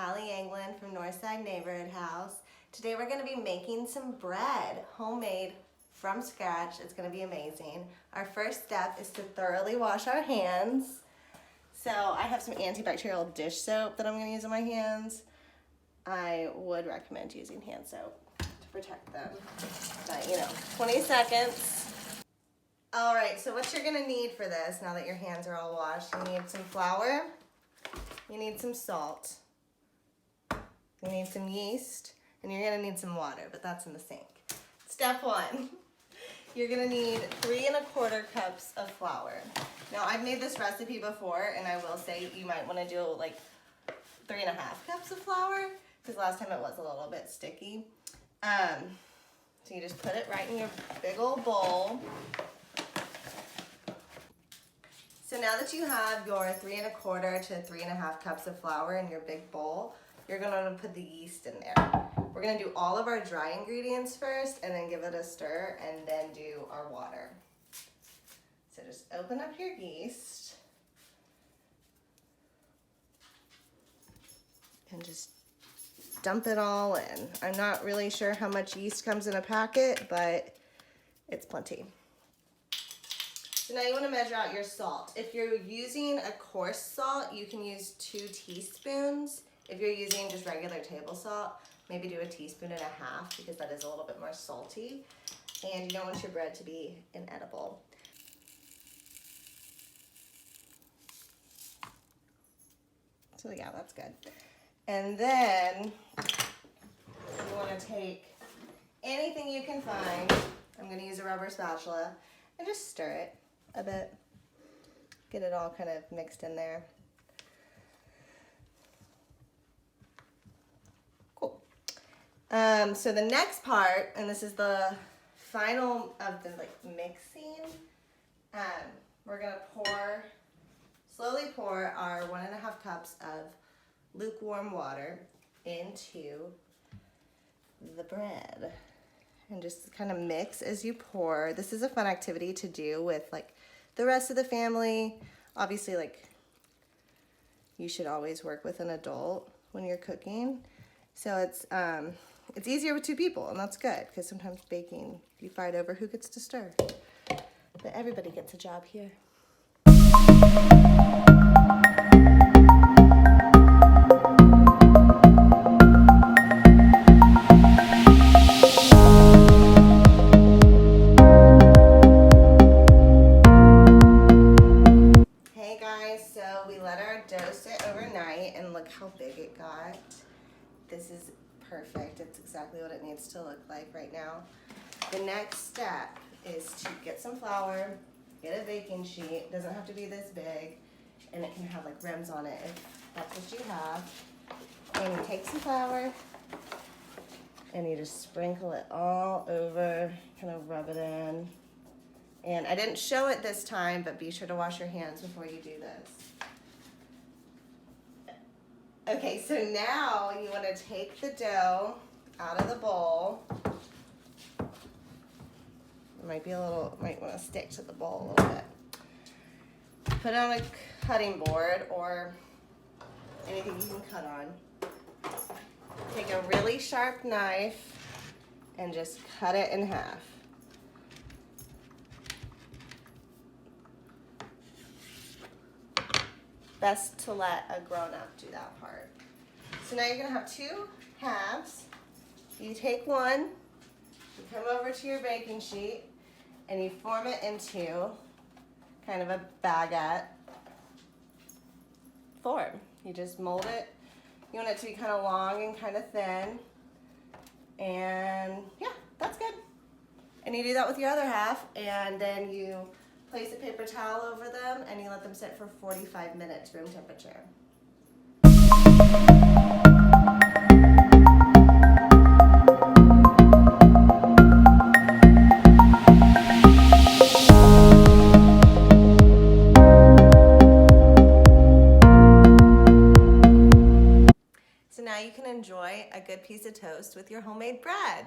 Hallye from Northside Neighborhood House. Today we're going to be making some bread, homemade from scratch. It's going to be amazing. Our first step is to thoroughly wash our hands. So I have some antibacterial dish soap that I'm going to use on my hands. I would recommend using hand soap to protect them. But 20 seconds. Alright, so what you're going to need for this, now that your hands are all washed, you need some flour, you need some salt, you need some yeast, and you're going to need some water, but that's in the sink. Step 1, you're going to need 3 1/4 cups of flour. Now I've made this recipe before, and I will say you might want to do like 3 1/2 cups of flour, because last time it was a little bit sticky. So you just put it right in your big old bowl. So now that you have your 3 1/4 to 3 1/2 cups of flour in your big bowl, you're gonna put the yeast in there. We're gonna do all of our dry ingredients first and then give it a stir and then do our water. So just open up your yeast and just dump it all in. I'm not really sure how much yeast comes in a packet, but it's plenty. So now you want to measure out your salt. If you're using a coarse salt, you can use 2 teaspoons. If you're using just regular table salt, maybe do 1.5 teaspoons because that is a little bit more salty. And you don't want your bread to be inedible. So yeah, that's good. And then you want to take anything you can find. I'm going to use a rubber spatula and just stir it a bit. Get it all kind of mixed in there. Cool. So the next part, and this is the final of the mixing, we're gonna slowly pour our 1 1/2 cups of lukewarm water into the bread. And just kind of mix as you pour. This is a fun activity to do with the rest of the family. Obviously, you should always work with an adult when you're cooking. So it's easier with 2 people, and that's good because sometimes baking, you fight over who gets to stir. But everybody gets a job here. Dough sit overnight, and look how big it got. This is perfect. It's exactly what it needs to look like right now. The next step is to get some flour, get a baking sheet. It doesn't have to be this big, and it can have rims on it if that's what you have. And you take some flour and you just sprinkle it all over, kind of rub it in. And I didn't show it this time, but be sure to wash your hands before you do this. Okay, so now you want to take the dough out of the bowl. It might want to stick to the bowl a little bit. Put it on a cutting board or anything you can cut on. Take a really sharp knife and just cut it in half. Best to let a grown-up do that part. So now you're going to have 2 halves. You take one, you come over to your baking sheet, and you form it into kind of a baguette form. You just mold it. You want it to be kind of long and kind of thin. And yeah, that's good. And you do that with your other half, and then you place a paper towel over them and you let them sit for 45 minutes, room temperature. So now you can enjoy a good piece of toast with your homemade bread.